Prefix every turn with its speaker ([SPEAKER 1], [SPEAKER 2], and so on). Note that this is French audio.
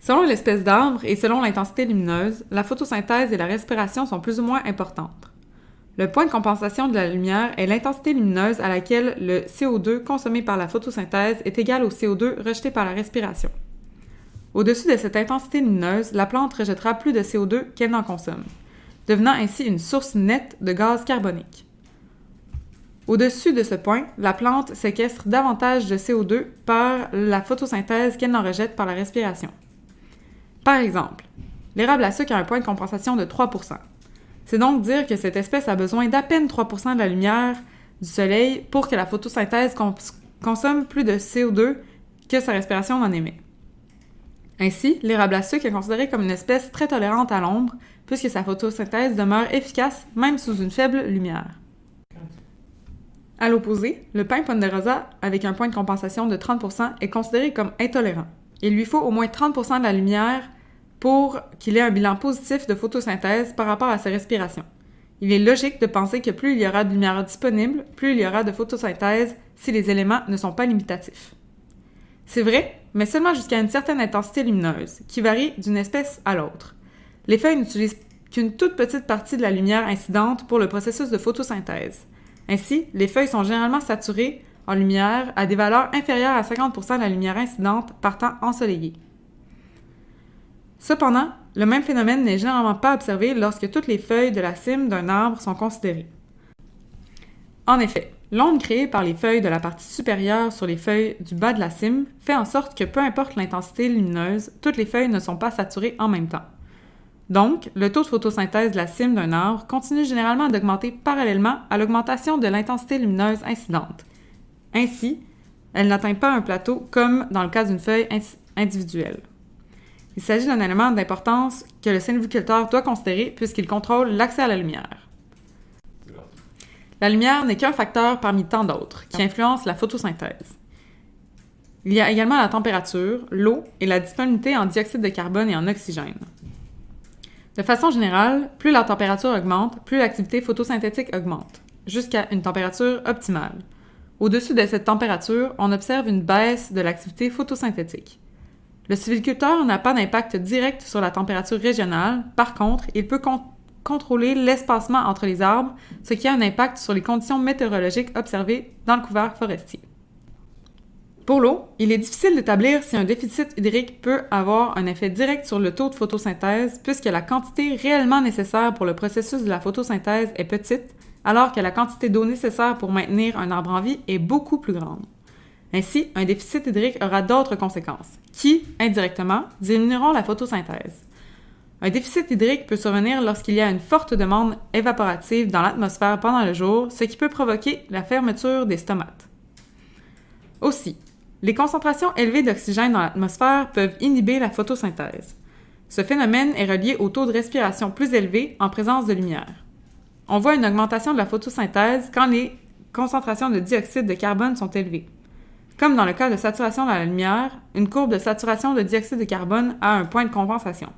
[SPEAKER 1] Selon l'espèce d'arbre et selon l'intensité lumineuse, la photosynthèse et la respiration sont plus ou moins importantes. Le point de compensation de la lumière est l'intensité lumineuse à laquelle le CO2 consommé par la photosynthèse est égal au CO2 rejeté par la respiration. Au-dessus de cette intensité lumineuse, la plante rejettera plus de CO2 qu'elle n'en consomme, devenant ainsi une source nette de gaz carbonique. Au-dessus de ce point, la plante séquestre davantage de CO2 par la photosynthèse qu'elle n'en rejette par la respiration. Par exemple, l'érable à sucre a un point de compensation de 3%. C'est donc dire que cette espèce a besoin d'à peine 3% de la lumière du soleil pour que la photosynthèse consomme plus de CO2 que sa respiration en émet. Ainsi, l'érable à sucre est considéré comme une espèce très tolérante à l'ombre puisque sa photosynthèse demeure efficace même sous une faible lumière. À l'opposé, le pin ponderosa, avec un point de compensation de 30%, est considéré comme intolérant. Il lui faut au moins 30% de la lumière pour qu'il ait un bilan positif de photosynthèse par rapport à sa respiration. Il est logique de penser que plus il y aura de lumière disponible, plus il y aura de photosynthèse si les éléments ne sont pas limitatifs. C'est vrai, mais seulement jusqu'à une certaine intensité lumineuse, qui varie d'une espèce à l'autre. Les feuilles n'utilisent qu'une toute petite partie de la lumière incidente pour le processus de photosynthèse. Ainsi, les feuilles sont généralement saturées en lumière à des valeurs inférieures à 50% de la lumière incidente par temps ensoleillé. Cependant, le même phénomène n'est généralement pas observé lorsque toutes les feuilles de la cime d'un arbre sont considérées. En effet, l'ombre créée par les feuilles de la partie supérieure sur les feuilles du bas de la cime fait en sorte que peu importe l'intensité lumineuse, toutes les feuilles ne sont pas saturées en même temps. Donc, le taux de photosynthèse de la cime d'un arbre continue généralement d'augmenter parallèlement à l'augmentation de l'intensité lumineuse incidente. Ainsi, elle n'atteint pas un plateau comme dans le cas d'une feuille individuelle. Il s'agit d'un élément d'importance que le sylviculteur doit considérer puisqu'il contrôle l'accès à la lumière. La lumière n'est qu'un facteur parmi tant d'autres qui influence la photosynthèse. Il y a également la température, l'eau et la disponibilité en dioxyde de carbone et en oxygène. De façon générale, plus la température augmente, plus l'activité photosynthétique augmente, jusqu'à une température optimale. Au-dessus de cette température, on observe une baisse de l'activité photosynthétique. Le sylviculteur n'a pas d'impact direct sur la température régionale, par contre, il peut contrôler l'espacement entre les arbres, ce qui a un impact sur les conditions météorologiques observées dans le couvert forestier. Pour l'eau, il est difficile d'établir si un déficit hydrique peut avoir un effet direct sur le taux de photosynthèse puisque la quantité réellement nécessaire pour le processus de la photosynthèse est petite, alors que la quantité d'eau nécessaire pour maintenir un arbre en vie est beaucoup plus grande. Ainsi, un déficit hydrique aura d'autres conséquences, qui, indirectement, diminueront la photosynthèse. Un déficit hydrique peut survenir lorsqu'il y a une forte demande évaporative dans l'atmosphère pendant le jour, ce qui peut provoquer la fermeture des stomates. Aussi, les concentrations élevées d'oxygène dans l'atmosphère peuvent inhiber la photosynthèse. Ce phénomène est relié au taux de respiration plus élevé en présence de lumière. On voit une augmentation de la photosynthèse quand les concentrations de dioxyde de carbone sont élevées. Comme dans le cas de saturation dans la lumière, une courbe de saturation de dioxyde de carbone a un point de compensation.